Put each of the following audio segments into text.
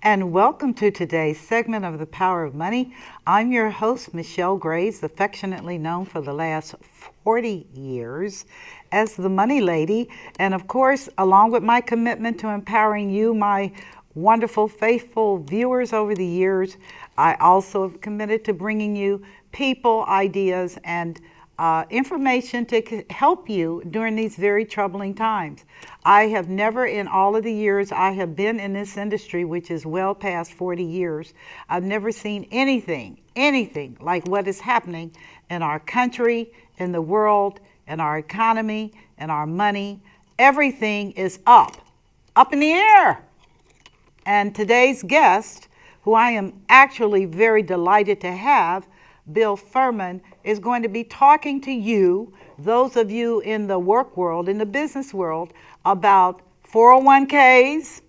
and welcome to today's segment of The Power of Money. I'm your host, Michelle Graves, affectionately known for the last 40 years as the Money Lady. And of course, along with my commitment to empowering you, my wonderful, faithful viewers over the years, I also have committed to bringing you people, ideas, and information to help you during these very troubling times. I have never, in all of the years I have been in this industry, which is well past 40 years, I've never seen anything like what is happening in our country, in the world, in our economy, in our money. Everything is up in the air. And today's guest, who I am actually very delighted to have, Bill Thurman, is going to be talking to you, those of you in the work world, in the business world, about 401ks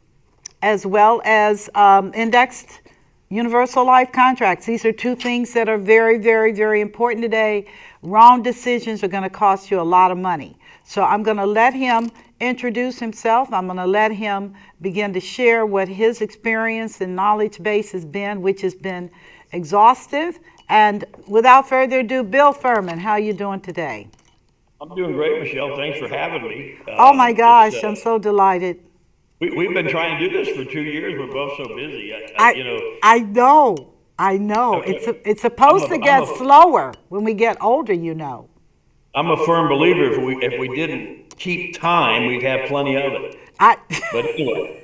as well as indexed universal life contracts. These are two things that are very, very, very important today. Wrong decisions are going to cost you a lot of money. So I'm going to let him introduce himself. I'm going to let him begin to share what his experience and knowledge base has been, which has been exhaustive. And without further ado, Bill Thurman, how are you doing today? I'm doing great, Michelle. Thanks for having me. Oh my gosh, I'm so delighted. We've been trying to do this for 2 years. We're both so busy. I know. It's supposed to get slower when we get older, you know. I'm a firm believer if we didn't keep time, we'd have plenty of it. But anyway.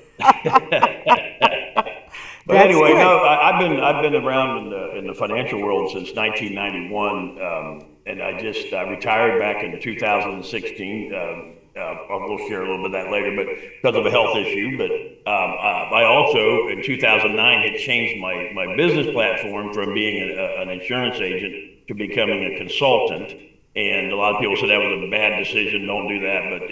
But anyway, no, I've been around in the financial world since 1991, and I retired back in 2016. We'll share a little bit of that later, but because of a health issue. But I also in 2009 had changed my business platform from being an insurance agent to becoming a consultant. And a lot of people said that was a bad decision. Don't do that. But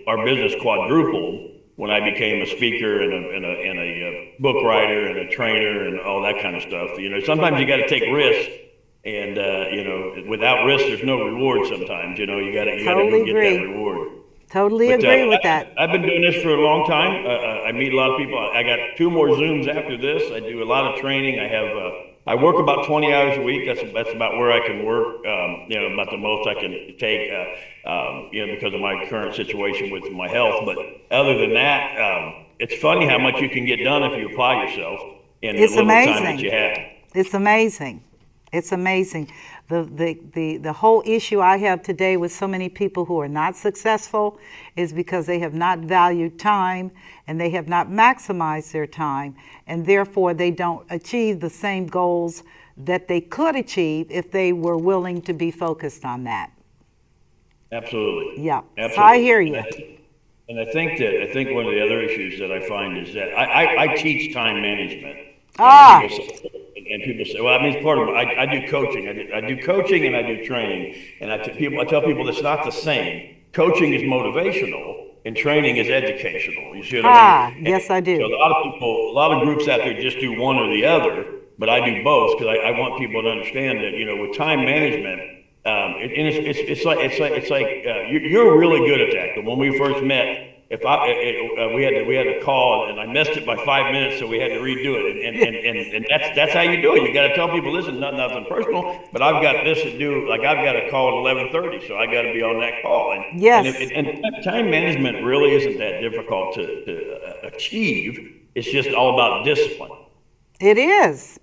our business quadrupled when I became a speaker and a book writer and a trainer and all that kind of stuff. You know, sometimes you got to take risks, and without risk, there's no reward. Sometimes, you got to go get that reward. Totally agree with that. I've been doing this for a long time. I meet a lot of people. I got 2 more Zooms after this. I do a lot of training. I work about 20 hours a week. That's about where I can work. About the most I can take. Because of my current situation with my health. But other than that, it's funny how much you can get done if you apply yourself in the little time that you have. It's amazing. It's amazing. The whole issue I have today with so many people who are not successful is because they have not valued time and they have not maximized their time, and therefore they don't achieve the same goals that they could achieve if they were willing to be focused on that. Absolutely. Yeah. Absolutely. So I hear you. And I think one of the other issues that I find is that I teach time management. And people say, well, I mean, it's part of it. I do coaching. I do coaching and I do training. And I tell people it's not the same. Coaching is motivational and training is educational. You see what I mean? Yes, I do. So a lot of groups out there just do one or the other, but I do both because I want people to understand that, with time management, it's like you're really good at that. But when we first met, we had a call and I missed it by 5 minutes, so we had to redo it. And that's how you do it. You got to tell people, listen, nothing personal, but I've got this to do. Like I've got a call at 11:30, so I got to be on that call. And yes. And time management really isn't that difficult to achieve. It's just all about discipline. It is.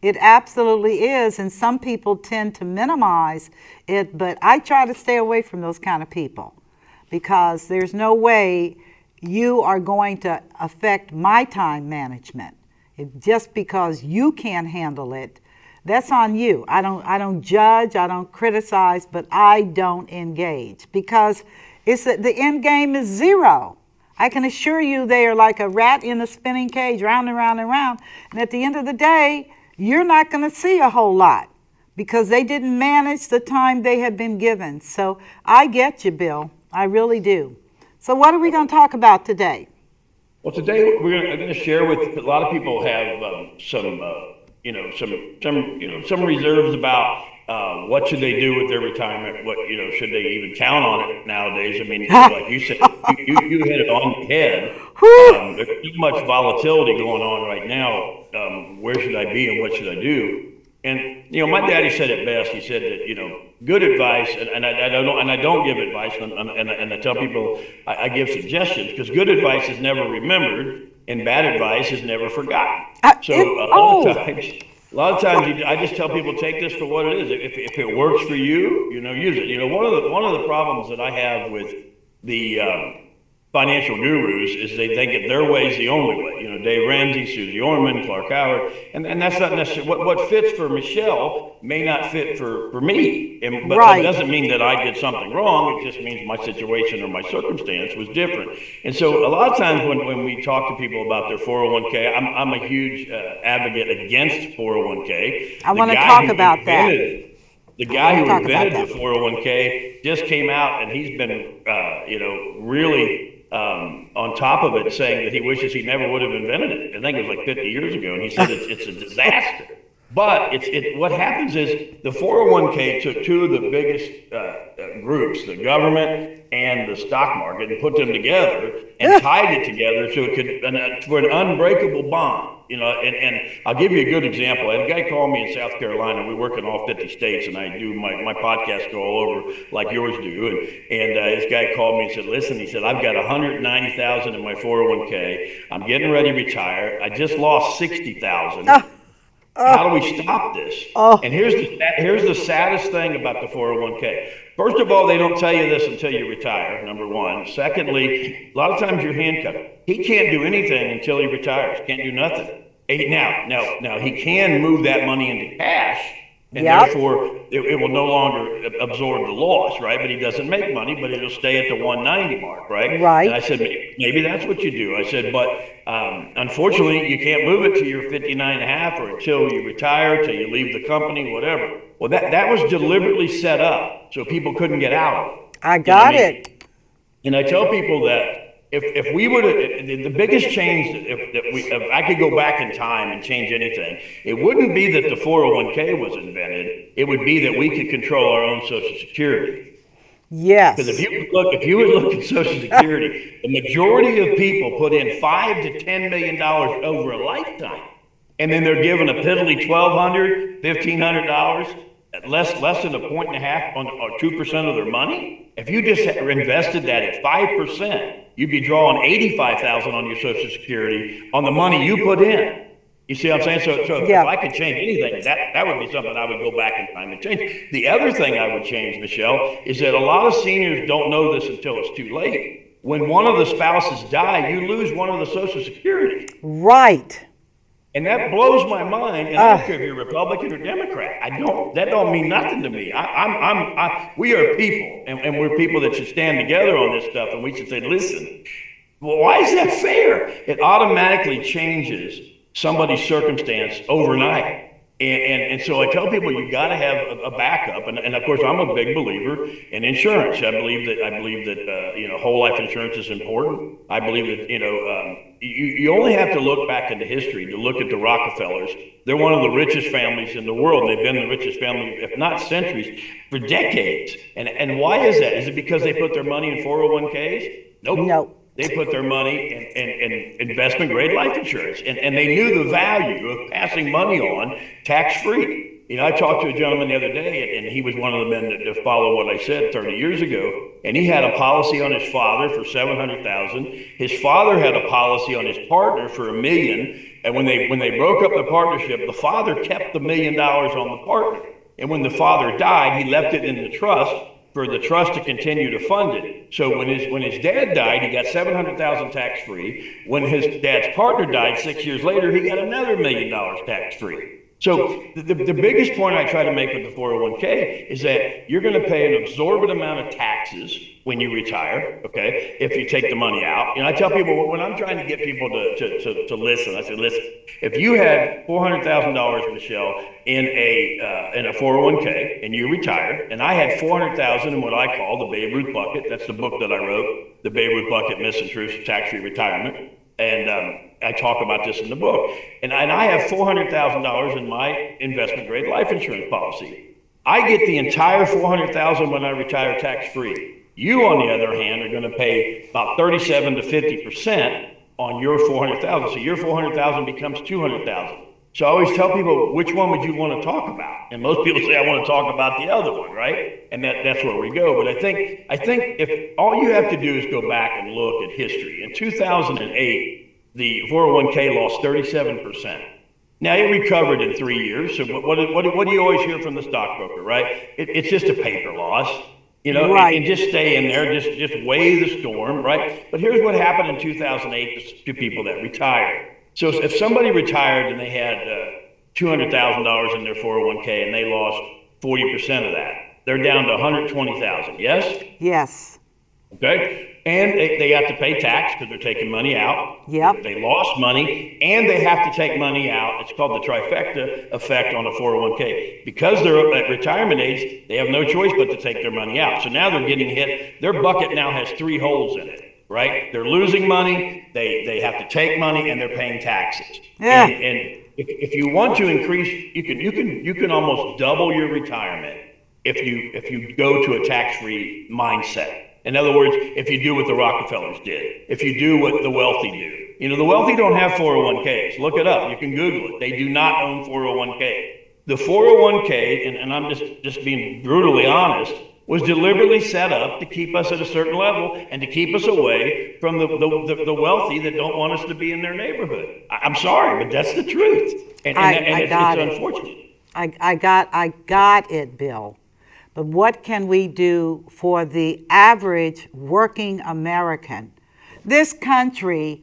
It absolutely is, and some people tend to minimize it, but I try to stay away from those kind of people because there's no way you are going to affect my time management. Just because you can't handle it, that's on you. I don't judge, I don't criticize, but I don't engage because the end game is zero. I can assure you they are like a rat in a spinning cage, round and round and round, and at the end of the day, you're not going to see a whole lot because they didn't manage the time they had been given. So I get you, Bill. I really do. So what are we going to talk about today? Well, today I'm going to share with a lot of people have some reserves about What should they do with their retirement? What, should they even count on it nowadays? I mean, like you said, you hit it on the head. There's too much volatility going on right now. Where should I be and what should I do? And my daddy said it best. He said that good advice, and I don't give advice, and I tell people I give suggestions because good advice is never remembered, and bad advice is never forgotten. So a lot of times, I just tell people take this for what it is. If it works for you, use it. One of the problems that I have with the financial gurus is they think that their way is the only way. Dave Ramsey, Susie Orman, Clark Howard, and that's not necessarily what fits for Michelle may not fit for me. But that doesn't mean that I did something wrong. It just means my situation or my circumstance was different. And so a lot of times when we talk to people about their 401k, I'm a huge advocate against 401k. I want to talk about that. The guy who invented the 401k just came out and he's been, really on top of it, saying that he wishes he never would have invented it. I think it was like 50 years ago, and he said it's a disaster. But what happens is the 401k took two of the biggest groups, the government and the stock market, and put them together and tied it together so it could for an unbreakable bond. And I'll give you a good example. I had a guy call me in South Carolina. We work in all 50 states, and I do my podcasts go all over like yours do. And this guy called me and said, "Listen," he said, "I've got 190,000 in my 401k. I'm getting ready to retire. I just lost 60,000. How do we stop this?" And here's the saddest thing about the 401k. First of all, they don't tell you this until you retire, number one. Secondly, a lot of times you're handcuffed. He can't do anything until he retires. Can't do nothing. Now he can move that money into cash, and therefore it will no longer absorb the loss, right? But he doesn't make money, but it'll stay at the 190 mark, right? Right. And I said, maybe that's what you do. I said, but unfortunately, you can't move it to your 59 and a half or until you retire, till you leave the company, whatever. Well, that was deliberately set up so people couldn't get out of it. I got it. And I tell people that if we were to, the biggest change, if I could go back in time and change anything, it wouldn't be that the 401k was invented. It would be that we could control our own Social Security. Yes. Because if you would look at Social Security, the majority of people put in $5 to $10 million over a lifetime, and then they're given a piddly $1,200, $1,500, less than 1.5 or 2% of their money. If you just invested that at 5%, you'd be drawing $85,000 on your Social Security on the money you put in. You see what I'm saying? So if I could change anything, that would be something I would go back in time and change. The other thing I would change, Michelle, is that a lot of seniors don't know this until it's too late. When one of the spouses die, you lose one of the Social Security. Right. And that blows my mind. And I don't care if you're Republican or Democrat. That don't mean nothing to me. We are people, and we're people that should stand together on this stuff. And we should say, listen, well, why is that fair? It automatically changes somebody's circumstance overnight. And so I tell people you got to have a backup, and of course I'm a big believer in insurance. I believe that whole life insurance is important. I believe that you only have to look back into history to look at the Rockefellers. They're one of the richest families in the world. They've been the richest family, if not centuries, for decades. And why is that? Is it because they put their money in 401ks? Nope. They put their money in investment grade life insurance, and they knew the value of passing money on tax free. I talked to a gentleman the other day, and he was one of the men that followed what I said 30 years ago, and he had a policy on his father for $700,000. His father had a policy on his partner for $1 million, and when they broke up the partnership, the father kept the $1 million on the partner, and when the father died, he left it in the trust for the trust to continue to fund it. So when his dad died, he got $700,000 tax free. When his dad's partner died 6 years later, he got another $1 million tax free. So the biggest point I try to make with the 401k is that you're going to pay an absorbent amount of taxes when you retire, okay, if you take the money out. I tell people, when I'm trying to get people to listen, I say, listen, if you had $400,000, Michelle, in a 401k and you retired, and I had $400,000 in what I call the Babe Ruth bucket, that's the book that I wrote, the Babe Ruth bucket, Myths and Truths of Tax-Free Retirement. And I talk about this in the book. And I have $400,000 in my investment grade life insurance policy. I get the entire 400,000 when I retire tax free. You, on the other hand, are going to pay about 37 to 50% on your 400,000. So your 400,000 becomes 200,000. So I always tell people, which one would you want to talk about? And most people say, I want to talk about the other one, right? And that's where we go. But I think if all you have to do is go back and look at history. In 2008, the 401k lost 37%. Now it recovered in 3 years. So what do you always hear from the stockbroker, right? It's just a paper loss, Right. and just stay in there, just weigh the storm, right? But here's what happened in 2008 to people that retired. So if somebody retired and they had $200,000 in their 401k and they lost 40% of that, they're down to 120,000. Yes. Yes. Okay. And they have to pay tax because they're taking money out. Yep. They lost money and they have to take money out. It's called the trifecta effect on a 401k. Because they're at retirement age, they have no choice but to take their money out. So now they're getting hit. Their bucket now has 3 holes in it, right? They're losing money, they have to take money, and they're paying taxes. Yeah. And if you want to increase, you can almost double your retirement if you go to a tax-free mindset. In other words, if you do what the Rockefellers did, if you do what the wealthy do. The wealthy don't have 401ks. Look it up. You can Google it. They do not own 401k. The 401k, and I'm just being brutally honest, was deliberately set up to keep us at a certain level and to keep us away from the wealthy that don't want us to be in their neighborhood. I'm sorry, but that's the truth. And it's unfortunate. I got it, Bill. But what can we do for the average working American? This country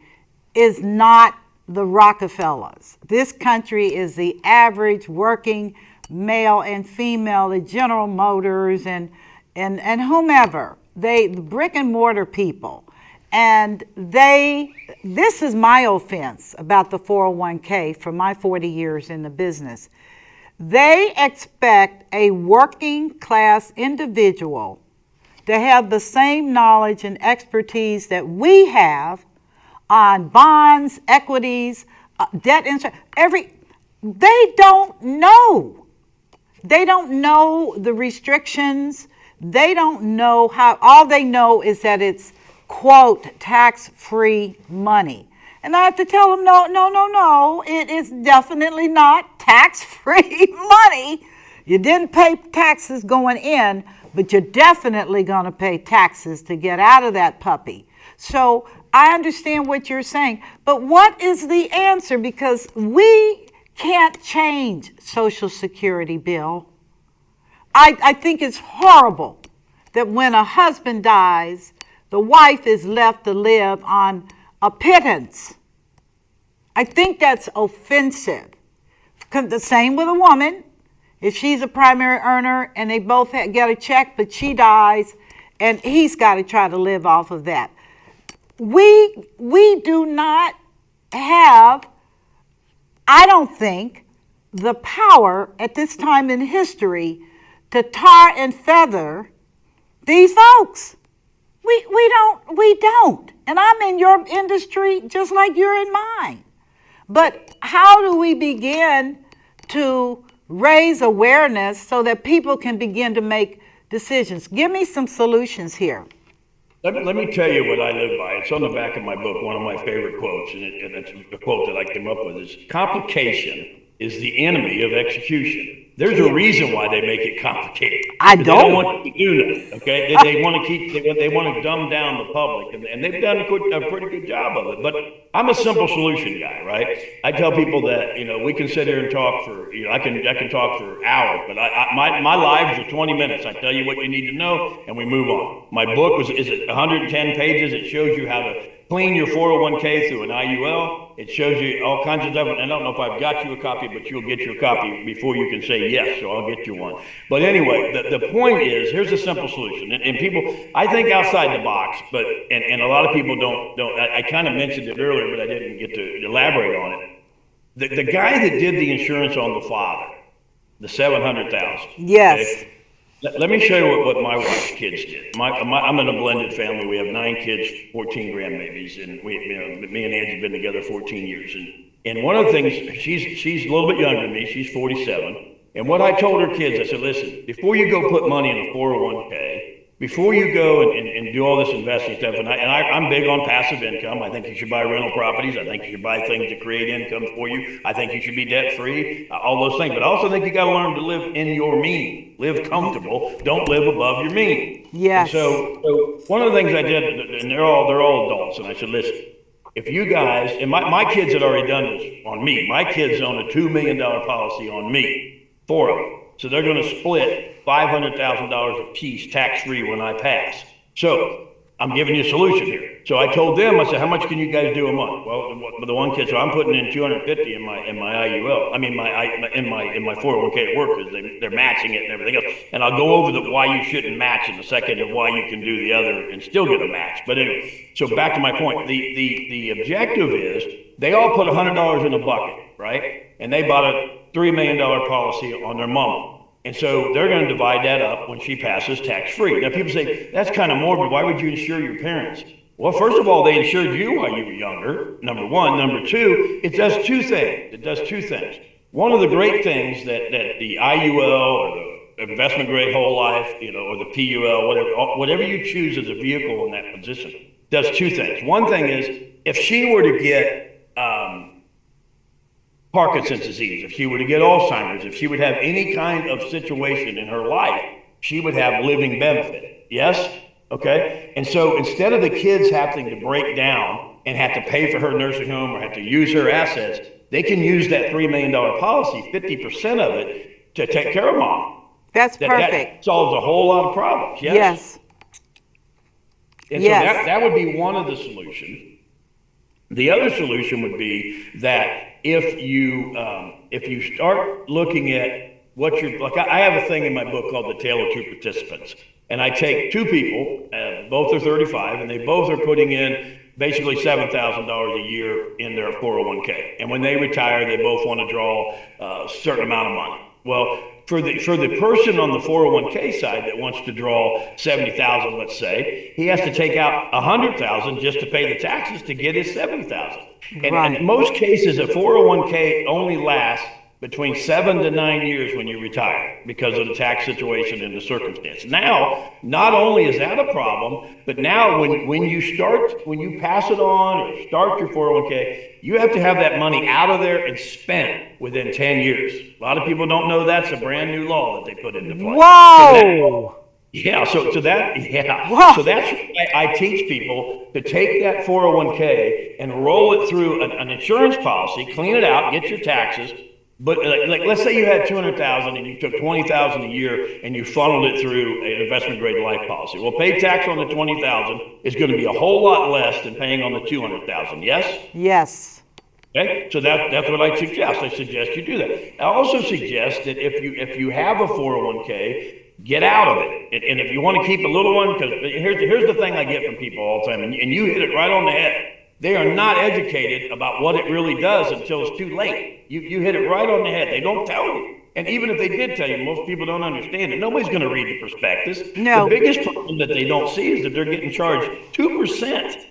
is not the Rockefellers. This country is the average working male and female at General Motors and whomever. The brick and mortar people. And this is my offense about the 401k from my 40 years in the business. They expect a working class individual to have the same knowledge and expertise that we have on bonds, equities, debt insurance. They don't know. They don't know the restrictions. They don't know how. All they know is that it's, quote, tax-free money. And I have to tell them, no. It is definitely not tax-free money. You didn't pay taxes going in, but you're definitely going to pay taxes to get out of that puppy. So I understand what you're saying, but what is the answer? Because we can't change Social Security, Bill. I think it's horrible that when a husband dies, the wife is left to live on a pittance. I think that's offensive. The same with a woman. If she's a primary earner and they both get a check, but she dies and he's got to try to live off of that. We do not have, I don't think, the power at this time in history to tar and feather these folks. We don't. And I'm in your industry just like you're in mine. But how do we begin to raise awareness so that people can begin to make decisions? Give me some solutions here. Let me tell you what I live by. It's on the back of my book, one of my favorite quotes, and it's a quote that I came up with is, complication is the enemy of execution. There's a reason why they make it complicated. They don't want you to do that, okay? They want to they want to dumb down the public, and they've done a pretty good job of it. But I'm a simple solution guy, right? I tell people that, we can sit here and talk for, I can talk for hours, but my lives are 20 minutes. I tell you what you need to know, and we move on. My book is 110 pages. It shows you how to clean your 401k through an IUL. It shows you all kinds of stuff. And I don't know if I've got you a copy, but you'll get your copy before you can say yes, so I'll get you one. But anyway, the point is, here's a simple solution. And people, I think outside the box, but and a lot of people don't. I kind of mentioned it earlier, but I didn't get to elaborate on it. The guy that did the insurance on the father, the $700,000. Yes. Okay? Let me show you what my wife's kids did. I'm in a blended family. We have 9 kids, 14 grandbabies, and me and Angie have been together 14 years. And one of the things, she's a little bit younger than me. She's 47. And what I told her kids, I said, listen, before you go put money in a 401k, before you go and do all this investing stuff, I'm big on passive income. I think you should buy rental properties. I think you should buy things to create income for you. I think you should be debt free, all those things. But I also think you got to learn to live in your means. Live comfortable. Don't live above your means. Yes. And so one of the things I did, and they're all adults, and I said, listen, if you guys, and my kids had already done this on me. My kids own a $2 million policy on me, 4 of them. So they're going to split $500,000 a piece tax-free when I pass. So I'm giving you a solution here. So I told them, I said, how much can you guys do a month? Well, the one kid, so I'm putting in $250 in my IUL. I mean, in my 401k at work, because they're matching it and everything else. And I'll go over why you shouldn't match in a second and why you can do the other and still get a match. But anyway, so back to my point. The objective is they all put $100 in a bucket, right? And they bought a $3 million policy on their mama. And so they're going to divide that up when she passes tax-free. Now, people say, that's kind of morbid. Why would you insure your parents? Well, first of all, they insured you while you were younger, number one. Number two, it does two things. One of the great things that the IUL or the investment grade whole life, or the PUL, whatever you choose as a vehicle in that position, does two things. One thing is, if she were to get Parkinson's disease, if she were to get Alzheimer's, if she would have any kind of situation in her life, she would have living benefit. Yes? Okay? And so instead of the kids having to break down and have to pay for her nursing home or have to use her assets, they can use that $3 million policy, 50% of it, to take care of mom. That's perfect. That solves a whole lot of problems. Yes? Yes. And so that would be one of the solutions. The other solution would be that if you start looking at what you're like, I have a thing in my book called The Tale of Two Participants, and I take two people, both are 35, and they both are putting in basically $7,000 a year in their 401k, and when they retire, they both want to draw a certain amount of money. Well, for the person on the 401k side that wants to draw 70,000, let's say, he has to take out 100,000 just to pay the taxes to get his 70,000. And in most cases, a 401k only lasts between 7 to 9 years when you retire because of the tax situation and the circumstance. Now, not only is that a problem, but now when you pass it on or start your 401k, you have to have that money out of there and spent within 10 years. A lot of people don't know that's a brand new law that they put into place. Whoa! So that's why I teach people to take that 401k and roll it through an insurance policy, clean it out, get your taxes. But like let's say you had 200,000 and you took 20,000 a year and you funneled it through an investment grade life policy. Well, pay tax on the 20,000 is going to be a whole lot less than paying on the 200,000. Yes? Yes. Okay, so that's what I suggest. I suggest you do that. I also suggest that if you have a 401k, get out of it. And if you want to keep a little one, because here's the thing I get from people all the time, and you hit it right on the head. They are not educated about what it really does until it's too late. You hit it right on the head. They don't tell you. And even if they did tell you, most people don't understand it. Nobody's going to read the prospectus. No. The biggest problem that they don't see is that they're getting charged 2%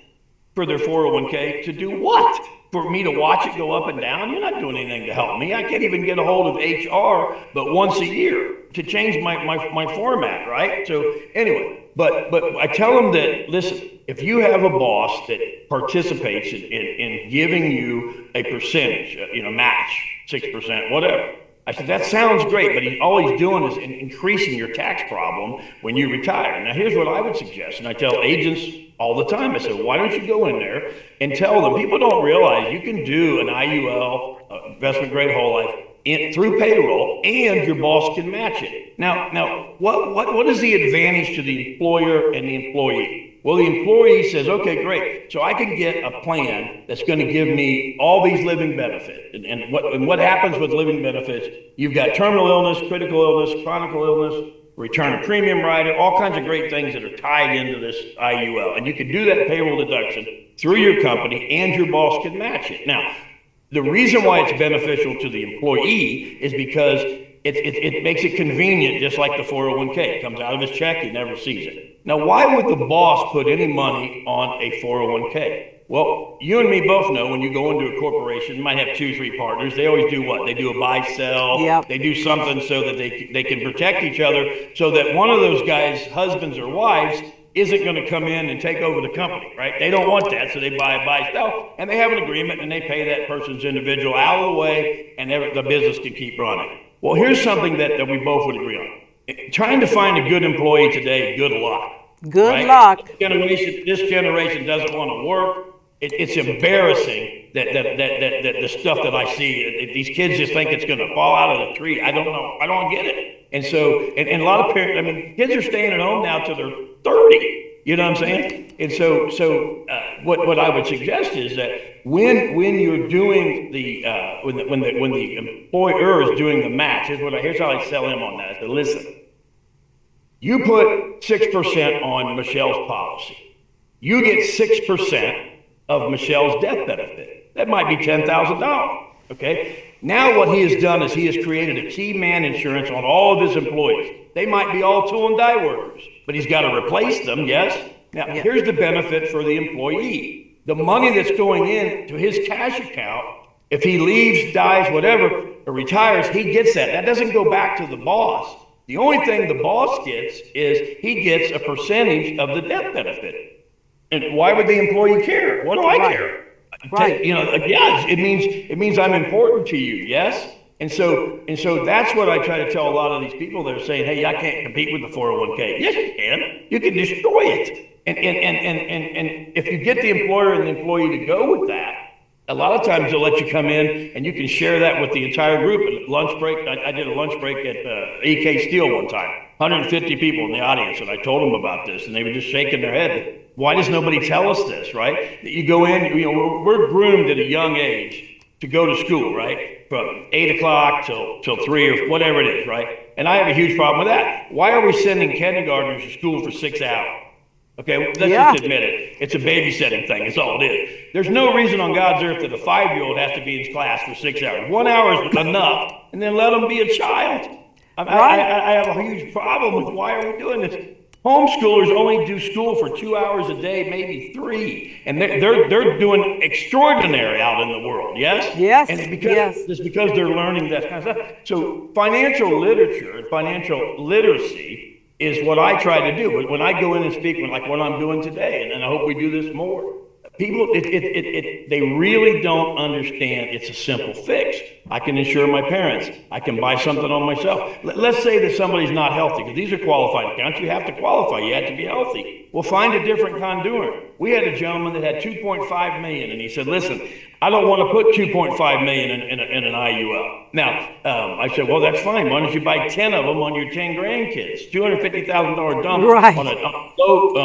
for their 401k to do what? For me to watch it go up and down? You're not doing anything to help me. I can't even get a hold of HR but once a year to change my format, right? So anyway, but I tell them that, listen, if you have a boss that participates in giving you a percentage, match, 6%, whatever, I said, that sounds great, but all he's doing is increasing your tax problem when you retire. Now, here's what I would suggest, and I tell agents all the time. I said, why don't you go in there and tell them, people don't realize you can do an IUL, investment grade whole life, through payroll, and your boss can match it. Now, what is the advantage to the employer and the employee? Well, the employee says, okay, great. So I can get a plan that's going to give me all these living benefits. And what happens with living benefits, you've got terminal illness, critical illness, chronic illness, return of premium rider, all kinds of great things that are tied into this IUL. And you can do that payroll deduction through your company, and your boss can match it. Now, the reason why it's beneficial to the employee is because it makes it convenient, just like the 401k. It comes out of his check, he never sees it. Now, why would the boss put any money on a 401k? Well, you and me both know when you go into a corporation, you might have 2, 3 partners. They always do what? They do a buy sell. Yep. They do something so that they can protect each other, so that one of those guys, husbands or wives, isn't going to come in and take over the company, right? They don't want that, so they buy sell, and they have an agreement, and they pay that person's individual out of the way, and the business can keep running. Well, here's something that we both would agree on. Trying to find a good employee today, good luck. Good right? luck. This generation doesn't want to work. It's embarrassing that the stuff that I see. These kids just think it's going to fall out of the tree. I don't know. I don't get it. And so, and a lot of parents, I mean, kids are staying at home now till they're 30. You know what I'm saying? And so what I would suggest is that when you're doing when the employer is doing the match, here's how I sell him on that. I said, listen, you put 6% on Michelle's policy. You get 6% of Michelle's death benefit. That might be $10,000. Okay. Now what he has done is he has created a key man insurance on all of his employees. They might be all tool and die workers, but he's got to replace them. Yes. Now here's the benefit for the employee. The money that's going in to his cash account, if he leaves, dies, whatever, or retires, he gets that. That doesn't go back to the boss. The only thing the boss gets is he gets a percentage of the death benefit. And why would the employee care? What do I care? Right. Yeah, it means I'm important to you. Yes. And so that's what I try to tell a lot of these people that are saying, hey, I can't compete with the 401k. Yes, you can. You can destroy it. And if you get the employer and the employee to go with that, a lot of times they'll let you come in and you can share that with the entire group. At lunch break, I did a lunch break at EK Steel one time. 150 people in the audience, and I told them about this, and they were just shaking their head. Why does nobody tell us this, right? That you go in, we're groomed at a young age to go to school, right? From 8 o'clock till 3 or whatever it is, right? And I have a huge problem with that. Why are we sending kindergartners to school for 6 hours? Okay, let's just admit it. It's a babysitting thing. It's all it is. There's no reason on God's earth that a 5-year-old has to be in class for 6 hours. 1 hour is enough, and then let them be a child. I have a huge problem with why are we doing this? Homeschoolers only do school for 2 hours a day, maybe 3, and they're doing extraordinary out in the world. Yes. Yes. And it's because they're learning that kind of stuff. So financial literature and financial literacy is what I try to do. When I go in and speak, like what I'm doing today, and I hope we do this more. People, they really don't understand it's a simple fix. I can insure my parents. I can buy something on myself. Let's say that somebody's not healthy, because these are qualified accounts. You have to qualify. You have to be healthy. Well, find a different conduit. We had a gentleman that had $2.5 million, and he said, listen, I don't want to put $2.5 million in an IUL. Now, I said, well, that's fine. Why don't you buy 10 of them on your 10 grandkids? $250,000 dump on a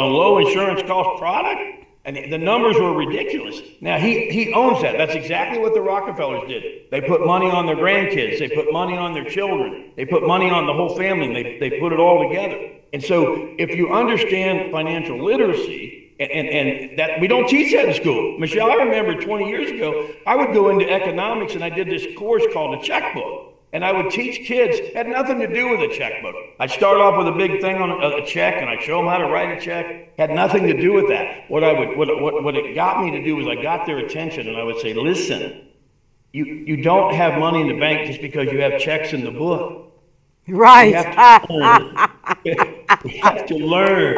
low insurance cost product? And the numbers were ridiculous. Now, he owns that. That's exactly what the Rockefellers did. They put money on their grandkids. They put money on their children. They put money on the whole family. And they put it all together. And so if you understand financial literacy, and that we don't teach that in school. Michelle, I remember 20 years ago, I would go into economics and I did this course called a checkbook. And I would teach kids, it had nothing to do with a checkbook. I'd start off with a big thing on a check, and I'd show them how to write a check. Had nothing to do with that. What it got me to do was I got their attention, and I would say, listen, you don't have money in the bank just because you have checks in the book. Right. You have to learn.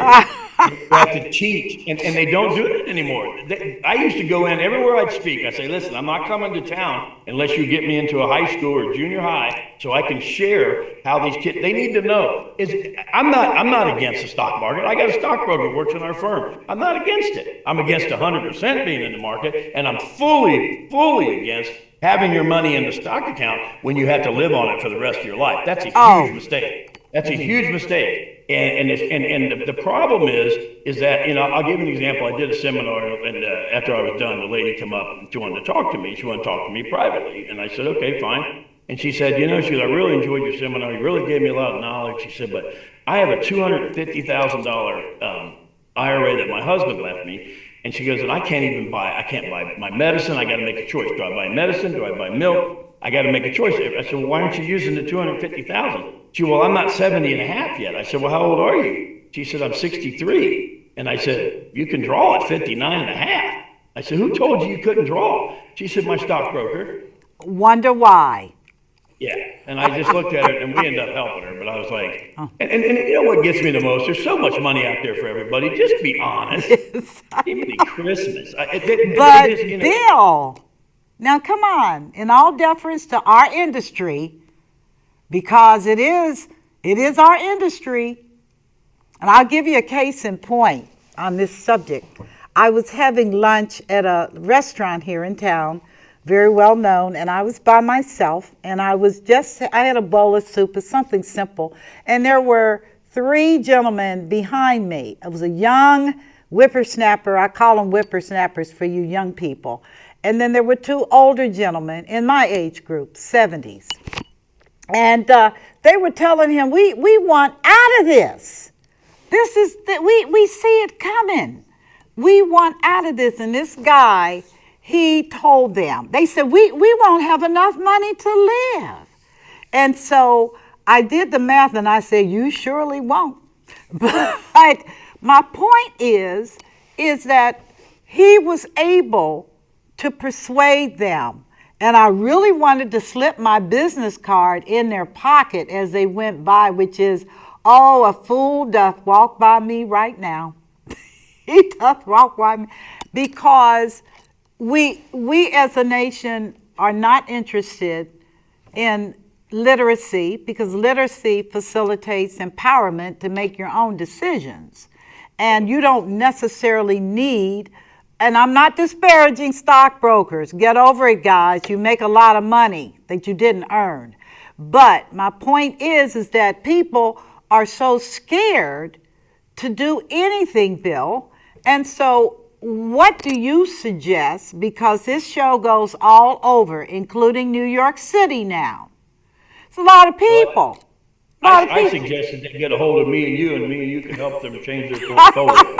You have to teach, and they don't do it anymore. I used to go in everywhere I'd speak. I say, listen, I'm not coming to town unless you get me into a high school or junior high, so I can share how these kids. They need to know. I'm not against the stock market. I got a stockbroker who works in our firm. I'm not against it. I'm against 100% being in the market, and I'm fully against having your money in the stock account when you have to live on it for the rest of your life. That's a huge mistake. That's a huge mistake. And the problem is that, I'll give you an example. I did a seminar, and after I was done, the lady come up and she wanted to talk to me. She wanted to talk to me privately. And I said, okay, fine. And she said, she goes, I really enjoyed your seminar. You really gave me a lot of knowledge. She said, but I have a $250,000 IRA that my husband left me. And she goes, and I can't buy my medicine. I got to make a choice. Do I buy medicine? Do I buy milk? I got to make a choice. I said, well, why aren't you using the $250,000? She said, well, I'm not 70 and a half yet. I said, well, how old are you? She said, I'm 63. And I said, you can draw at 59 and a half. I said, who told you couldn't draw? She said, my stockbroker. Wonder why. Yeah. And I just looked at her and we ended up helping her. But I was like, and you know what gets me the most? There's so much money out there for everybody. Just be honest. Yes. Give me Christmas. But Bill, now come on, in all deference to our industry, because it is our industry, and I'll give you a case in point on this subject. I was having lunch at a restaurant here in town, very well known, and I was by myself, and I had a bowl of soup, it's something simple, and there were 3 gentlemen behind me. It was a young whippersnapper. I call them whippersnappers for you young people. And then there were 2 older gentlemen in my age group, 70s. And they were telling him, we want out of this. This is, we see it coming. We want out of this. And this guy, he told them, they said, we won't have enough money to live. And so I did the math and I said, you surely won't. But my point is that he was able to persuade them. And I really wanted to slip my business card in their pocket as they went by, which is, oh, a fool doth walk by me right now. He doth walk by me. Because we as a nation are not interested in literacy, because literacy facilitates empowerment to make your own decisions. And you don't necessarily need, and I'm not disparaging stockbrokers. Get over it, guys. You make a lot of money that you didn't earn. But my point is that people are so scared to do anything, Bill. And so what do you suggest? Because this show goes all over, including New York City now. It's a lot of people. I suggested they get a hold of me and you can help them change their portfolio.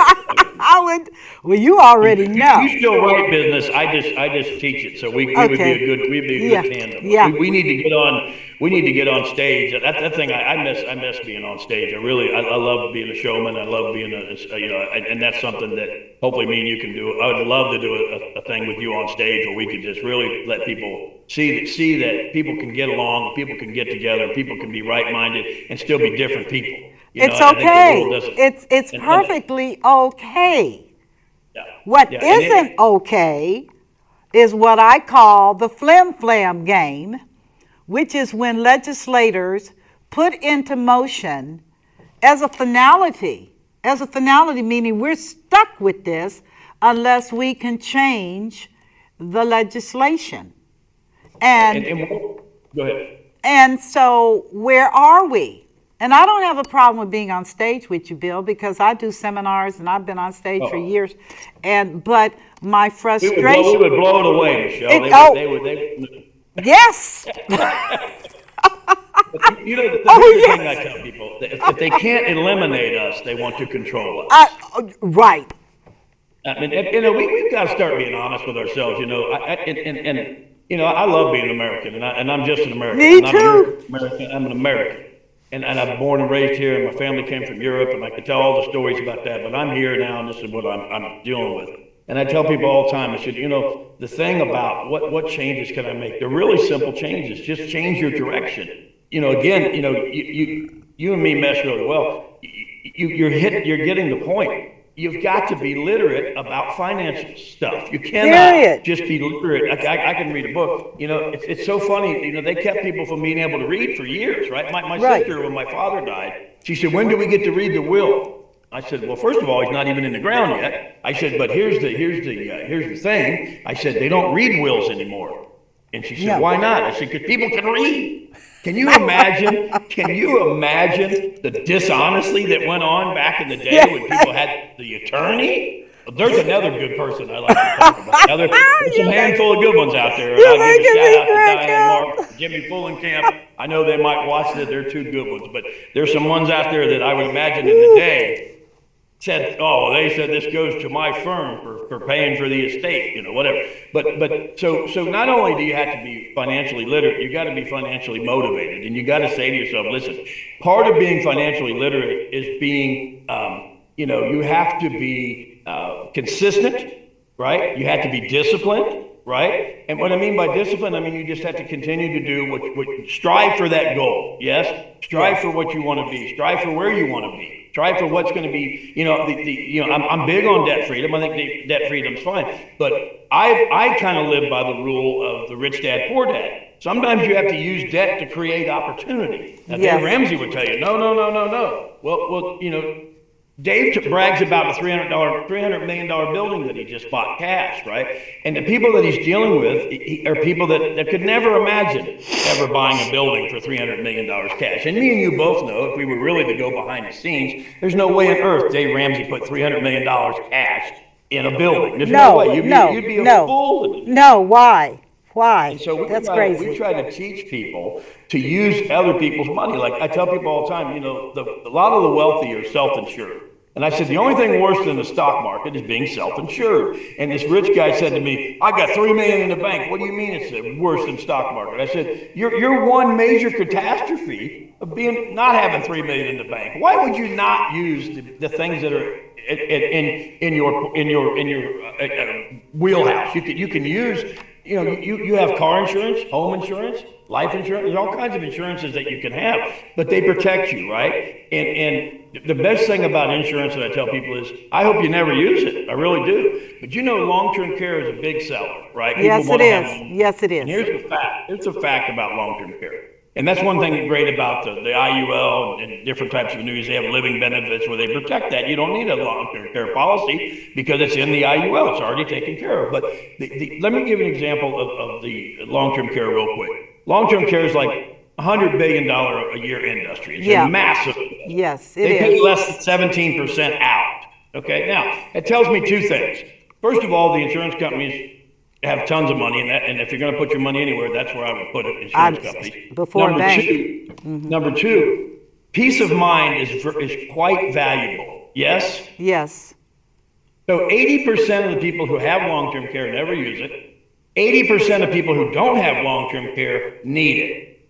Well, you already know. You still write business. I just teach it. So we'd be a good tandem. Yeah. We need to get on. We need to get on stage. That thing I miss being on stage. I love being a showman. I love being and that's something that hopefully me and you can do. I would love to do a thing with you on stage where we could just really let people see that people can get along, people can get together, people can be right-minded and still be different people. It's okay. It's perfectly okay. Yeah. What isn't okay is what I call the flim-flam game, which is when legislators put into motion as a finality, meaning we're stuck with this unless we can change the legislation. And go ahead. And so where are we? And I don't have a problem with being on stage with you, Bill, because I do seminars and I've been on stage for years. But my frustration. We would blow it away, Michelle. Yes. You know, the thing I tell people, if they can't eliminate us, they want to control us. Right. I mean, we've got to start being honest with ourselves. I love being American, and I'm just an American. Me too. I'm an American. And I'm born and raised here, and my family came from Europe, and I could tell all the stories about that. But I'm here now, and this is what I'm dealing with. And I tell people all the time, I said, the thing about what changes can I make? They're really simple changes. Just change your direction. Again, you and me mesh really well. You're getting the point. You've got to be literate about financial stuff. You cannot just be literate. I can read a book. It's so funny. They kept people from being able to read for years, right? My sister, when my father died, she said, "When do we get to read the will?" I said, "Well, first of all, he's not even in the ground yet." I said, "But here's the thing." I said, "They don't read wills anymore." And she said, "Why not?" I said, "Because people can read." Can you imagine the dishonesty that went on back in the day when people had the attorney? There's another good person I like to talk about. There's some handful of good ones out there. I'll give a shout out to Diane Mark, Jimmy Fullenkamp. I know they might watch it. They're two good ones. But there's some ones out there that I would imagine in the day said, "Oh, they said this goes to my firm for paying for the estate," whatever. But so not only do you have to be financially literate, you got to be financially motivated, and you got to say to yourself, "Listen, part of being financially literate is being, you have to be consistent, right? You have to be disciplined, right? And what I mean by discipline, I mean you just have to continue to do what strive for that goal. Yes, strive for what you want to be. Strive for where you want to be. Strive for what's going to be. I'm big on debt freedom. I think debt freedom's fine, but I kind of live by the rule of the rich dad, poor dad. Sometimes you have to use debt to create opportunity. Now, Dave Ramsey would tell you, no. Well, Dave brags about the $300 million building that he just bought cash, right? And the people that he's dealing with are people that could never imagine ever buying a building for $300 million cash. And me and you both know, if we were really to go behind the scenes, there's no way on earth Dave Ramsey put $300 million cash in a building. There's no way. You'd be a fool. No, why? Why? And so That's crazy. We try to teach people to use other people's money. Like I tell people all the time, a lot of the wealthy are self-insured. And I said, the only thing worse than the stock market is being self-insured. And this rich guy said to me, I got $3 million in the bank. What do you mean it's worse than stock market? I said, you're one major catastrophe of not having $3 million in the bank. Why would you not use the things that are in your wheelhouse? You can use. You have car insurance, home insurance, life insurance. There's all kinds of insurances that you can have, but they protect you, right? And the best thing about insurance that I tell people is, I hope you never use it. I really do. But long-term care is a big seller, right? Yes, it is. Yes, it is. And here's the fact. Here's the fact about long-term care. And that's one thing great about the IUL and different types of annuities. They have living benefits where they protect that. You don't need a long-term care policy because it's in the IUL. It's already taken care of. But let me give you an example of the long-term care real quick. Long-term care is like $100 billion a year industry. It's a massive industry. Yes, it is. They pay less than 17% out. Okay, now, it tells me two things. First of all, the insurance companies have tons of money, and if you're going to put your money anywhere, that's where I would put it, insurance companies. Before bank. Number two, peace of mind is quite valuable. Yes? Yes. So 80% of the people who have long-term care never use it. 80% of people who don't have long-term care need it.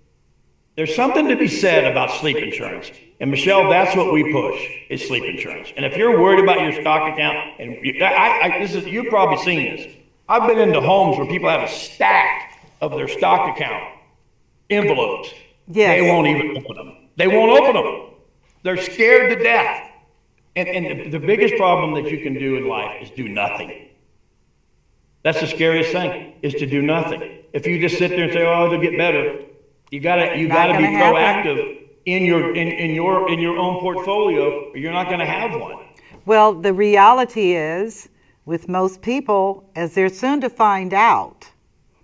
There's something to be said about sleep insurance. And Michelle, that's what we push, is sleep insurance. And if you're worried about your stock account, and you've probably seen this. I've been into homes where people have a stack of their stock account envelopes. Yes. They won't even open them. They won't open them. They're scared to death. And the biggest problem that you can do in life is do nothing. That's the scariest thing, is to do nothing. If you just sit there and say, "Oh, it'll get better," you gotta be proactive in your own portfolio, or you're not going to have one. Well, the reality is, with most people, as they're soon to find out,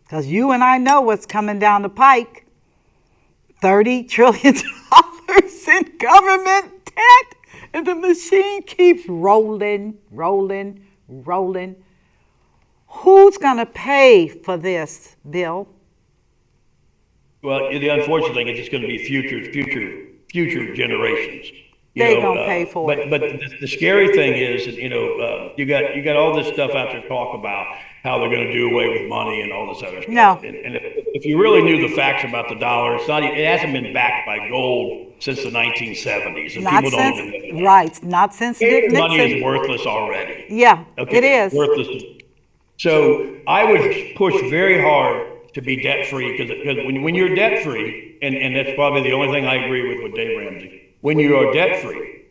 because you and I know what's coming down the pike, $30 trillion in government debt, and the machine keeps rolling. Who's going to pay for this, Bill? Well, the unfortunate thing is it's going to be future generations. They don't pay for it. But the scary thing is, you got all this stuff out there talk about how they're going to do away with money and all this other stuff. No. And if you really knew the facts about the dollar, it hasn't been backed by gold since the 1970s. And people don't even know. Right, not since Dick Nixon. Money is worthless already. Yeah, okay? It is. Worthless. So I would push very hard to be debt-free, because when you're debt-free, and that's probably the only thing I agree with Dave Ramsey, when you are debt-free,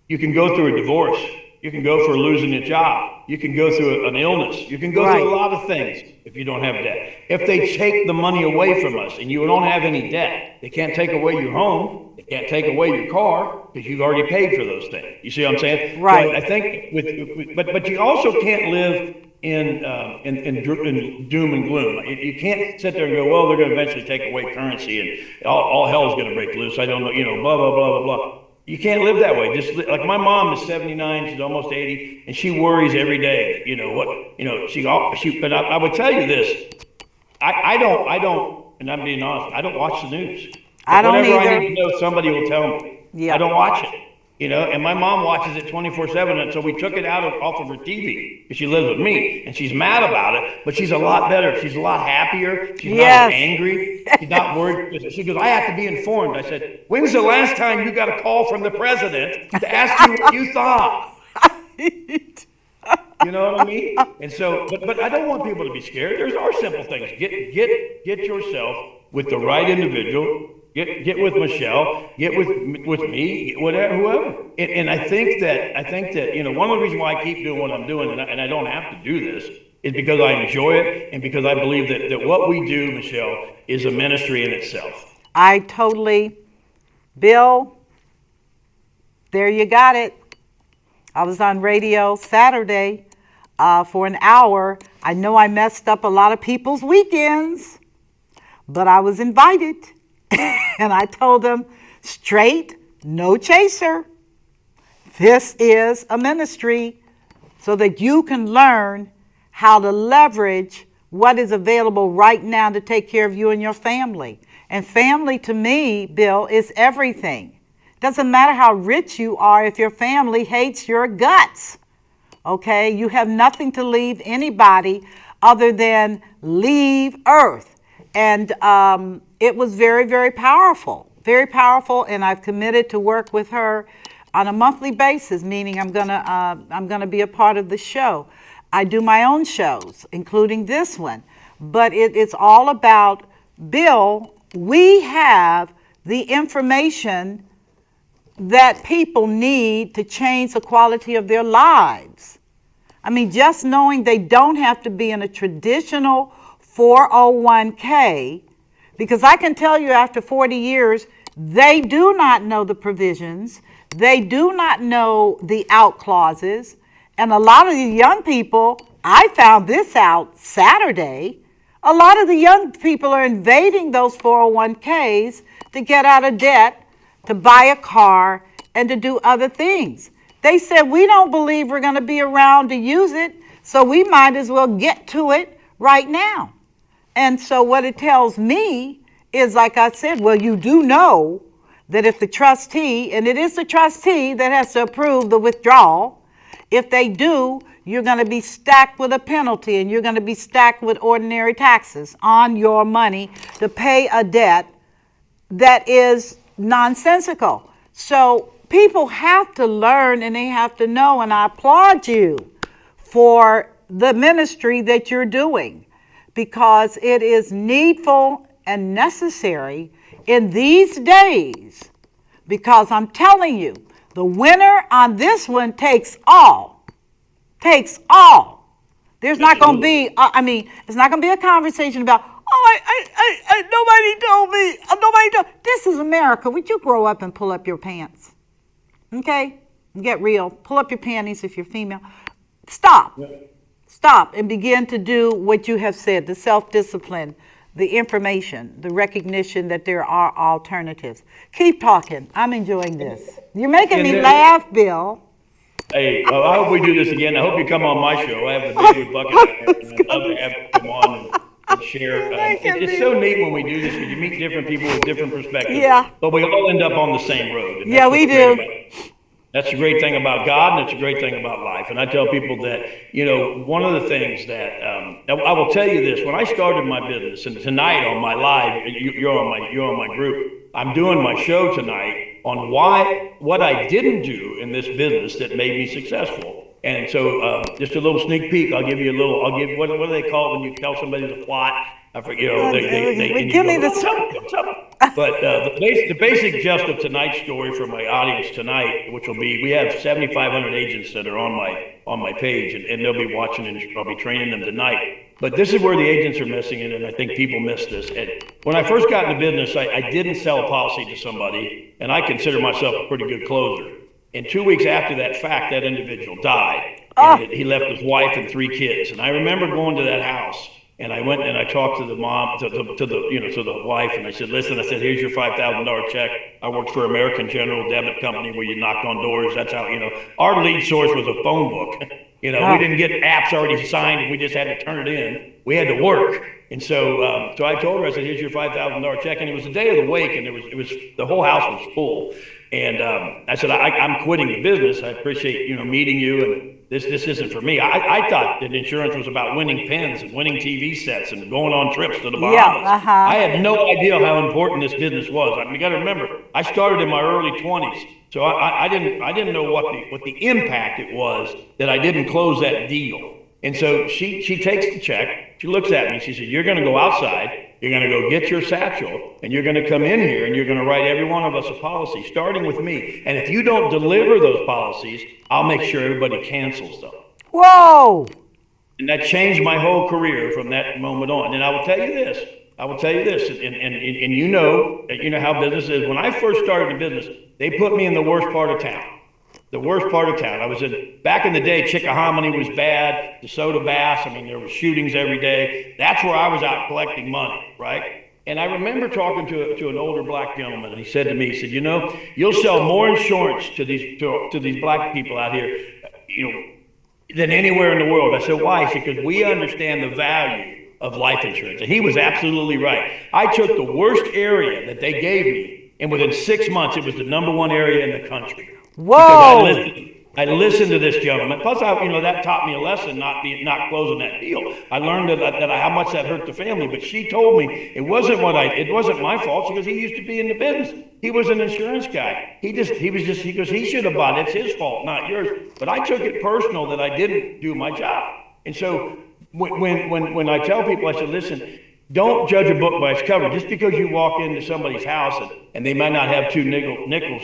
you can go through a divorce, you can go for losing a job, you can go through an illness, you can go through a lot of things if you don't have debt. If they take the money away from us and you don't have any debt, they can't take away your home, they can't take away your car, because you've already paid for those things. You see what I'm saying? Right. So I think but you also can't live in doom and gloom. You can't sit there and go, well, they're going to eventually take away currency and all hell's going to break loose. I don't know, blah, blah, blah, blah, blah. You can't live that way. Just like my mom is 79, she's almost 80, and she worries every day. But I would tell you this, I don't, and I'm being honest, I don't watch the news. I don't whatever either. I need to know, somebody will tell me. Yeah. I don't watch it. And my mom watches it 24/7, and so we took it off of her TV because she lives with me, and she's mad about it, but she's a lot better. She's a lot happier. She's not as angry. She's not worried. She goes, I have to be informed. I said, when's the last time you got a call from the president to ask you what you thought? You know what I mean? And so, but I don't want people to be scared. There's our simple things. Get yourself with the right individual. Get with Michelle. Get with me. Whatever, whoever. And I think that one of the reasons why I keep doing what I'm doing, and I don't have to do this, is because I enjoy it and because I believe that what we do, Michelle, is a ministry in itself. I totally, Bill, there you got it. I was on radio Saturday for an hour. I know I messed up a lot of people's weekends, but I was invited. And I told them straight, no chaser. This is a ministry so that you can learn how to leverage what is available right now to take care of you and your family. And family to me, Bill, is everything. Doesn't matter how rich you are if your family hates your guts. Okay? You have nothing to leave anybody other than leave Earth. And it was very, very powerful. Very powerful, and I've committed to work with her on a monthly basis, meaning I'm gonna be a part of the show. I do my own shows, including this one. But it's all about, Bill, we have the information that people need to change the quality of their lives. I mean, just knowing they don't have to be in a traditional 401k, because I can tell you after 40 years, they do not know the provisions. They do not know the out clauses. And a lot of the young people, I found this out Saturday, a lot of the young people are invading those 401ks to get out of debt, to buy a car, and to do other things. They said, we don't believe we're going to be around to use it, so we might as well get to it right now. And so what it tells me is, like I said, well, you do know that if the trustee, and it is the trustee that has to approve the withdrawal, if they do, you're going to be stacked with a penalty, and you're going to be stacked with ordinary taxes on your money to pay a debt that is nonsensical. So people have to learn and they have to know, and I applaud you for the ministry that you're doing, because it is needful and necessary in these days, because I'm telling you, the winner on this one takes all. Takes all. There's not going to be, it's not going to be a conversation about, nobody told me, nobody told. This is America. Would you grow up and pull up your pants? Okay? Get real. Pull up your panties if you're female. Stop. Yeah. Stop and begin to do what you have said, the self-discipline, the information, the recognition that there are alternatives. Keep talking. I'm enjoying this. You're making me laugh, Bill. Hey, well, I hope we do this again. I hope you come on my show. I have the big bucket out there, and I'd love to have you come on and share. It's so neat when we do this, because you meet different people with different perspectives. Yeah. But we all end up on the same road. Yeah, we do. That's the great thing about God, and it's a great thing about life. And I tell people that, one of the things that I will tell you this: when I started my business, and tonight on my live, you're on my group. I'm doing my show tonight on what I didn't do in this business that made me successful. And so, just a little sneak peek. What do they call it when you tell somebody the plot? I forget. Give me the. But the basic gist of tonight's story for my audience tonight, which will be, we have 7,500 agents that are on my page, and they'll be watching, and I'll be training them tonight. But this is where the agents are missing it, and I think people miss this. And when I first got into business, I didn't sell a policy to somebody, and I consider myself a pretty good closer. And 2 weeks after that fact, that individual died. And he left his wife and 3 kids. And I remember going to that house, and I went and I talked to the mom, to the wife, and I said, listen, here's your $5,000 check. I worked for American General Debit Company, where you knocked on doors. That's how, our lead source was a phone book. We didn't get apps already signed, and we just had to turn it in. We had to work. And so I told her, I said, here's your $5,000 check. And it was the day of the wake, and it was the whole house was full. And I said, I'm quitting the business. I appreciate, meeting you, and this isn't for me. I thought that insurance was about winning pens and winning TV sets and going on trips to the Bahamas. Yeah, I had no idea how important this business was. I mean, you got to remember, I started in my early 20s. So I didn't know what the impact it was that I didn't close that deal. And so she takes the check, she looks at me, she said, "You're gonna go outside, you're gonna go get your satchel, and you're gonna come in here and you're gonna write every one of us a policy, starting with me. And if you don't deliver those policies, I'll make sure everybody cancels them." Whoa! And that changed my whole career from that moment on. And I will tell you this, and you know how business is. When I first started the business, they put me in the worst part of town. The worst part of town. I was back in the day, Chickahominy was bad, DeSoto Bass, I mean, there were shootings every day. That's where I was out collecting money, right? And I remember talking to an older black gentleman, and he said to me, he said, "You know, you'll sell more insurance to these black people out here, than anywhere in the world." I said, "Why?" He said, "Because we understand the value of life insurance." And he was absolutely right. I took the worst area that they gave me, and within 6 months, it was the #1 area in the country. Whoa! Because I listened to this gentleman. Plus, that taught me a lesson, not closing that deal. I learned how much that hurt the family. But she told me it wasn't my fault, because he used to be in the business. He was an insurance guy. He goes, he should have bought it. It's his fault, not yours. But I took it personal that I didn't do my job. And so when I tell people, I said, "Listen, don't judge a book by its cover. Just because you walk into somebody's house and they might not have two nickels,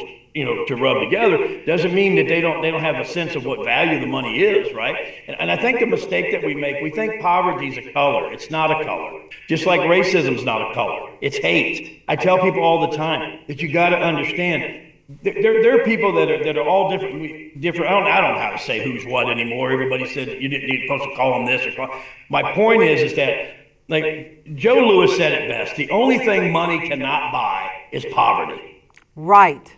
to rub together, doesn't mean that they don't have a sense of what value the money is, right?" And I think the mistake that we make, we think poverty is a color. It's not a color. Just like racism is not a color. It's hate. I tell people all the time that you got to understand. There are people that are all different. I don't know how to say who's what anymore. Everybody said that you're supposed to call them this or call. My point is that, like Joe Louis said it best, the only thing money cannot buy is poverty. Right.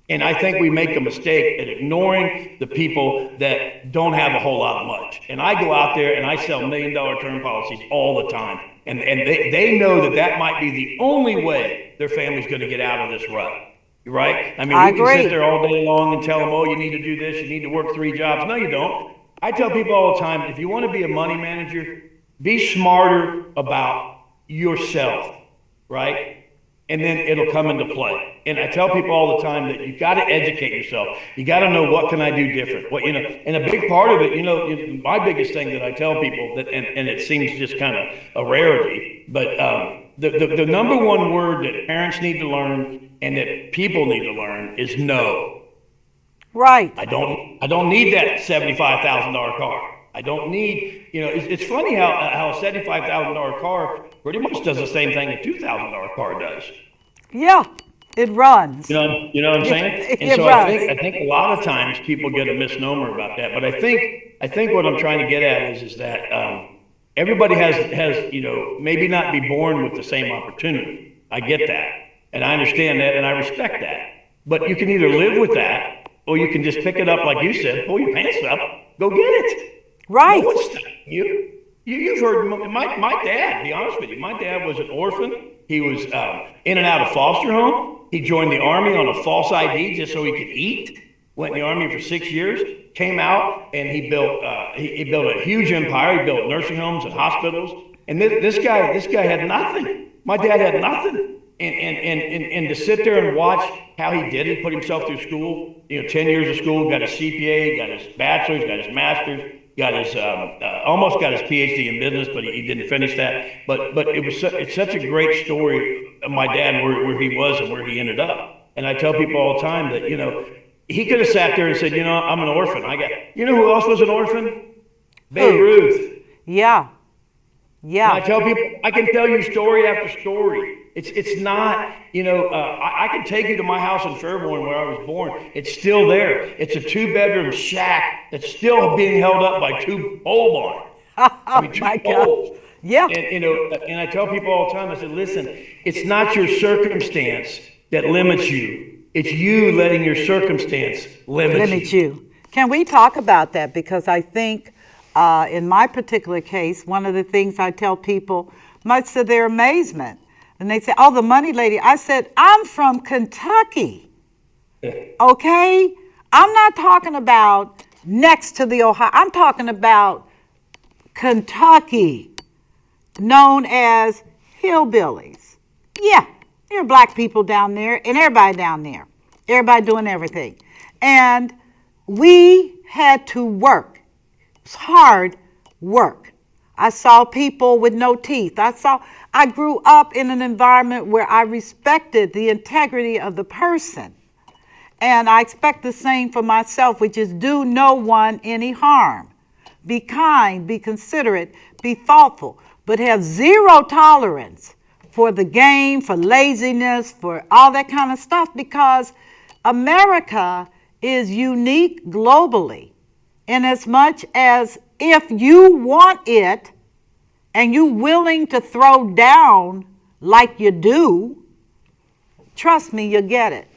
And I think we make a mistake at ignoring the people that don't have a whole lot of much. And I go out there and I sell $1 million term policies all the time. And they know that might be the only way their family's going to get out of this rut. Right? I mean, we can sit there all day long and tell them, "Oh, you need to do this, you need to work 3 jobs." No, you don't. I tell people all the time, if you want to be a money manager, be smarter about yourself, right? And then it'll come into play. And I tell people all the time that you got to educate yourself. You got to know, what can I do different? And a big part of it, my biggest thing that I tell people that, and it seems just kind of a rarity, but the #1 word that parents need to learn and that people need to learn is no. Right. I don't need that $75,000 car. I don't need, it's funny how a $75,000 car pretty much does the same thing a $2,000 car does. Yeah, it runs. You know what I'm saying? And so I think a lot of times people get a misnomer about that. But I think what I'm trying to get at is that everybody has maybe not be born with the same opportunity. I get that, and I understand that, and I respect that. But you can either live with that, or you can just pick it up, like you said, pull your pants up, go get it. Right. No one's stopping you. You've heard my dad, to be honest with you, my dad was an orphan. He was in and out of foster home. He joined the Army on a false ID just so he could eat. Went in the Army for 6 years, came out, and he built a huge empire. He built nursing homes and hospitals. And this guy had nothing. My dad had nothing. And to sit there and watch how he did it, put himself through school, 10 years of school, got his CPA, got his bachelor's, got his master's, got his almost got his PhD in business, but he didn't finish that. But it's such a great story of my dad, where he was and where he ended up. And I tell people all the time that he could have sat there and said, "I'm an orphan. Who else was an orphan? Babe Ruth." Yeah. Yeah. And I tell people, I can tell you story after story. It's not, I can take you to my house in Fairborn where I was born. It's still there. It's a 2-bedroom shack that's still being held up by 2 pole barns. 2 poles. Yeah. And I tell people all the time, I said, "Listen, it's not your circumstance that limits you. It's you letting your circumstance limit you." Can we talk about that? Because I think in my particular case, one of the things I tell people, much to their amazement, and they say, "Oh, the money lady." I said, "I'm from Kentucky." Okay? I'm not talking about next to the Ohio. I'm talking about Kentucky, known as hillbillies. Yeah, There are black people down there and everybody down there. Everybody doing everything. And we had to work. It's hard work. I saw people with no teeth. I grew up in an environment where I respected the integrity of the person. And I expect the same for myself, which is do no one any harm. Be kind, be considerate, be thoughtful, but have zero tolerance for the game, for laziness, for all that kind of stuff, because America is unique globally in as much as if you want it and you willing to throw down like you do, trust me, you'll get it.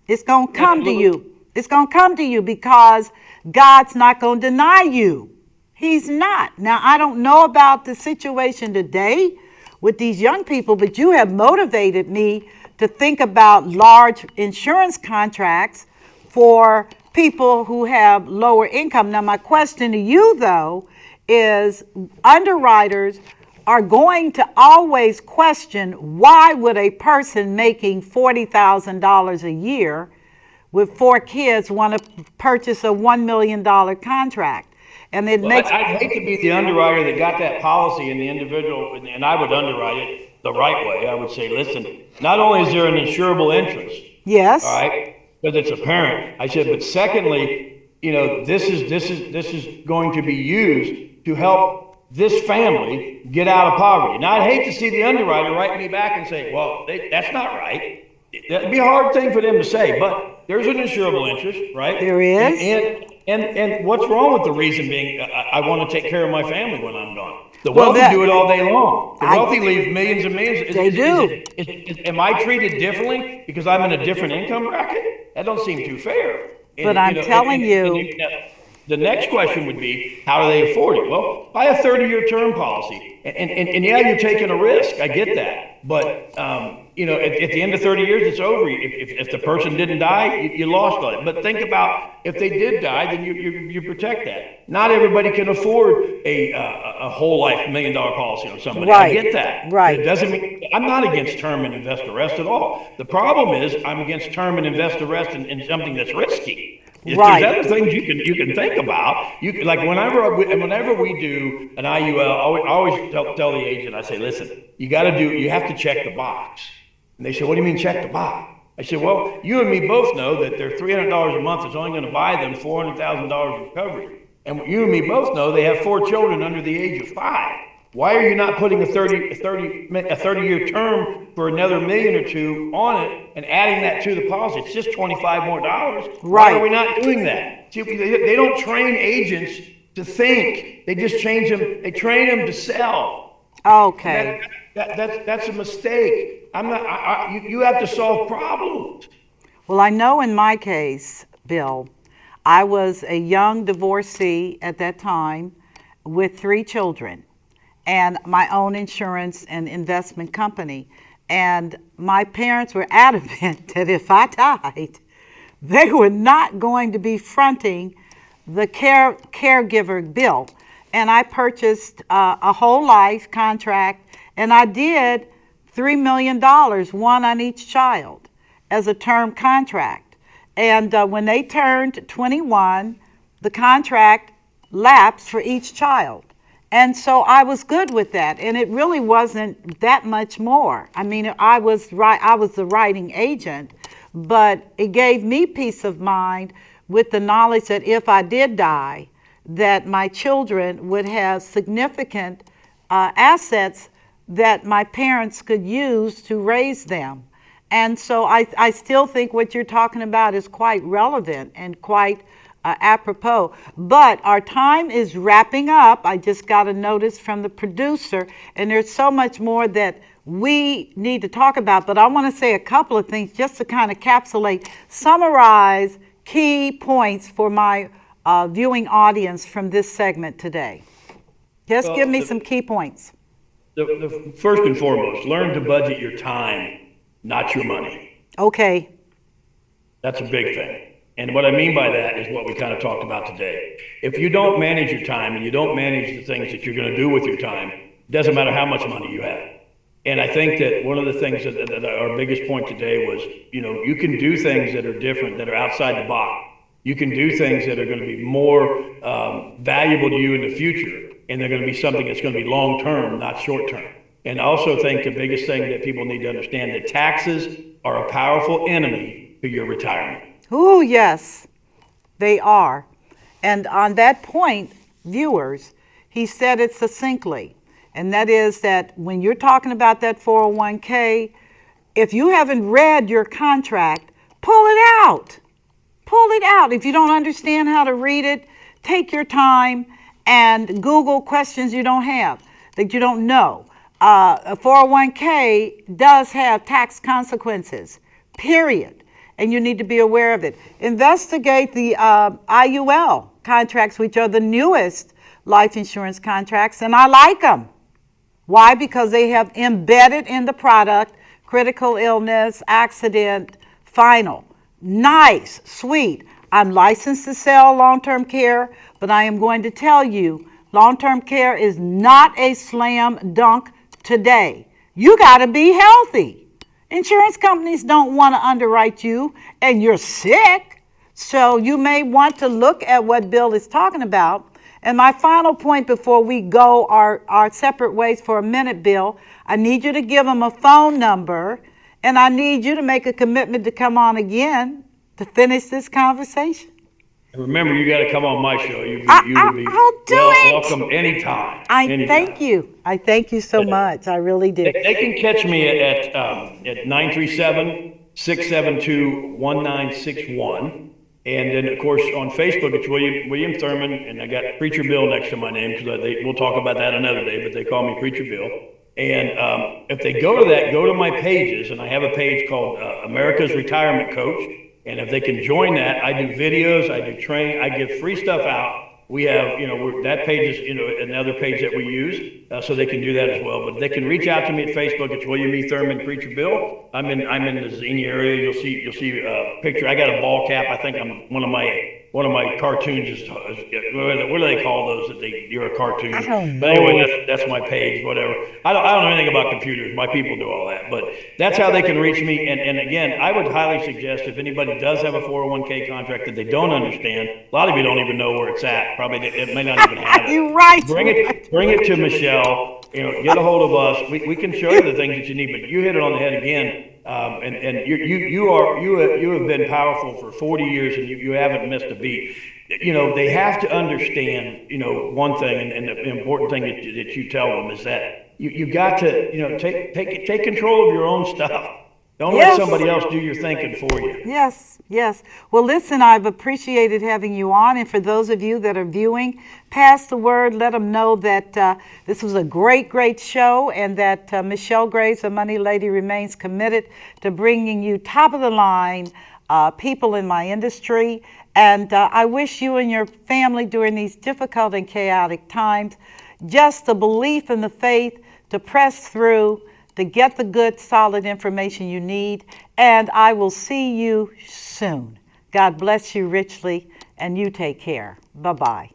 It's going to come to you. It's going to come to you because God's not going to deny you. He's not. Now, I don't know about the situation today with these young people, but you have motivated me to think about large insurance contracts for people who have lower income. Now, my question to you, though, is underwriters are going to always question, why would a person making $40,000 a year with 4 kids want to purchase a $1 million contract? And it makes. I'd hate to be the underwriter that got that policy and the individual, and I would underwrite it the right way. I would say, listen, not only is there an insurable interest, Yes. all right, because it's apparent. I said, but secondly, this is going to be used to help this family get out of poverty. Now, I'd hate to see the underwriter write me back and say, well, that's not right. That'd be a hard thing for them to say, but there's an insurable interest, right? There is. And what's wrong with the reason being, I want to take care of my family when I'm gone. The wealthy do it all day long. The wealthy leave millions and millions. They do. Am I treated differently because I'm in a different income bracket? That don't seem too fair. But I'm telling you. The next question would be, how do they afford it? Well, buy a 30-year term policy. And yeah, you're taking a risk. I get that. But, at the end of 30 years, it's over. If the person didn't die, you lost on it. But think about if they did die, then you protect that. Not everybody can afford a whole life $1 million policy on somebody. Right. I get that. Right. It doesn't mean I'm not against term and invest arrest at all. The problem is I'm against term and invest arrest in something that's risky. Right. There's other things you can think about. Like whenever we do an IUL, I always tell the agent, I say, listen, you have to check the box. And they say, what do you mean check the box? I said, well, you and me both know that their $300 a month is only going to buy them $400,000 in coverage. And you and me both know they have 4 children under the age of 5. Why are you not putting a 30-year term for another $1 million or $2 million on it and adding that to the policy? It's just $25 more. Right. Why are we not doing that? See, they don't train agents to think. They just train them to sell. Okay. That's a mistake. You have to solve problems. Well, I know in my case, Bill, I was a young divorcee at that time with 3 children and my own insurance and investment company. And my parents were adamant that if I died, they were not going to be fronting the caregiver bill. And I purchased a whole life contract, and I did $3 million, one on each child, as a term contract. And when they turned 21, the contract lapsed for each child. And so I was good with that, and it really wasn't that much more. I mean, I was the writing agent, but it gave me peace of mind with the knowledge that if I did die, that my children would have significant assets that my parents could use to raise them. And so I still think what you're talking about is quite relevant and quite apropos. But our time is wrapping up. I just got a notice from the producer, and there's so much more that we need to talk about. But I want to say a couple of things just to kind of summarize key points for my viewing audience from this segment today. Just give me some key points. The first and foremost, learn to budget your time, not your money. Okay. That's a big thing. And what I mean by that is what we kind of talked about today. If you don't manage your time and you don't manage the things that you're going to do with your time, it doesn't matter how much money you have. And I think that one of the things that our biggest point today was, you can do things that are different, that are outside the box. You can do things that are going to be more valuable to you in the future, and they're going to be something that's going to be long term, not short term. And I also think the biggest thing that people need to understand that taxes are a powerful enemy to your retirement. Oh, yes, they are. And on that point, viewers, he said it succinctly. And that is that when you're talking about that 401k, if you haven't read your contract, pull it out. Pull it out. If you don't understand how to read it, take your time and Google questions you don't have, that you don't know. A 401k does have tax consequences, period. And you need to be aware of it. Investigate the IUL contracts, which are the newest life insurance contracts, and I like them. Why? Because they have embedded in the product critical illness, accident, final. Nice, sweet. I'm licensed to sell long-term care, but I am going to tell you, long-term care is not a slam dunk today. You got to be healthy. Insurance companies don't want to underwrite you and you're sick. So you may want to look at what Bill is talking about. And my final point before we go our separate ways for a minute, Bill, I need you to give them a phone number, and I need you to make a commitment to come on again to finish this conversation. And remember, you got to come on my show. I'll do it. Welcome anytime. I thank you. I thank you so much. I really do. They can catch me at 937-672-1961. And then, of course, on Facebook, it's William Thurman, and I got Preacher Bill next to my name because we'll talk about that another day, but they call me Preacher Bill. And if they go to that, go to my pages, and I have a page called America's Retirement Coach. And if they can join that, I do videos, I do training, I give free stuff out. We have, that page is, another page that we use, so they can do that as well. But they can reach out to me at Facebook. It's William E. Thurman, Preacher Bill. I'm in the Xenia area. You'll see a picture. I got a ball cap. I think I'm one of my cartoons is what do they call those that you're a cartoon? I don't know. But anyway, that's my page. Whatever. I don't know anything about computers. My people do all that. But that's how they can reach me. And again, I would highly suggest if anybody does have a 401k contract that they don't understand, a lot of you don't even know where it's at. Probably it may not even have it. You're right. Bring it to Michelle. Get a hold of us. We can show you the things that you need. But you hit it on the head again. And you have been powerful for 40 years, and you haven't missed a beat. They have to understand. One thing, and the important thing that you tell them is that you got to take control of your own stuff. Don't let somebody else do your thinking for you. Yes. Well, listen, I've appreciated having you on. And for those of you that are viewing, pass the word. Let them know that this was a great show, and that Michelle Graves, the Money Lady, remains committed to bringing you top-of-the-line people in my industry. And I wish you and your family during these difficult and chaotic times just the belief and the faith to press through, to get the good, solid information you need. And I will see you soon. God bless you richly, and you take care. Bye-bye.